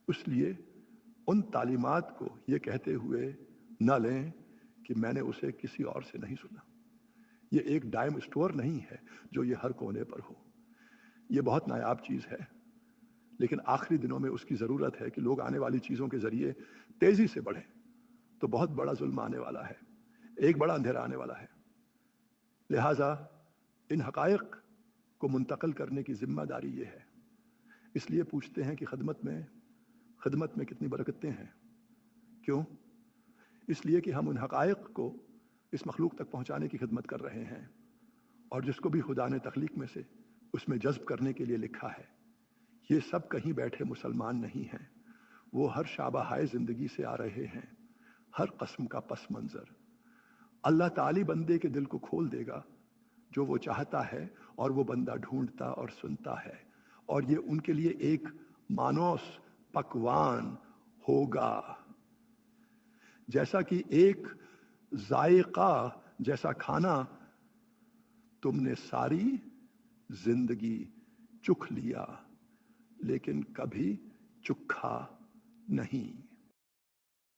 اس لیے ان تعلیمات کو یہ کہتے ہوئے نہ لیں کہ میں نے اسے کسی اور سے نہیں سنا. یہ ایک ڈائم اسٹور نہیں ہے جو یہ ہر کونے پر ہو. یہ بہت نایاب چیز ہے، لیکن آخری دنوں میں اس کی ضرورت ہے کہ لوگ آنے والی چیزوں کے ذریعے تیزی سے بڑھیں. تو بہت بڑا ظلم آنے والا ہے، ایک بڑا اندھیرا آنے والا ہے. لہٰذا ان حقائق کو منتقل کرنے کی ذمہ داری یہ ہے. اس لیے پوچھتے ہیں کہ خدمت میں کتنی برکتیں ہیں. کیوں؟ اس لیے کہ ہم ان حقائق کو اس مخلوق تک پہنچانے کی خدمت کر رہے ہیں، اور جس کو بھی خدا نے تخلیق میں سے اس میں جذب کرنے کے لیے لکھا ہے. یہ سب کہیں بیٹھے مسلمان نہیں ہیں، وہ ہر شعبہ ہائے زندگی سے آ رہے ہیں، ہر قسم کا پس منظر. اللہ تعالی بندے کے دل کو کھول دے گا جو وہ چاہتا ہے، اور وہ بندہ ڈھونڈتا اور سنتا ہے، اور یہ ان کے لیے ایک مانوس پکوان ہوگا، جیسا کہ ایک ذائقہ جیسا کھانا تم نے ساری زندگی چکھ لیا لیکن کبھی چکھا نہیں.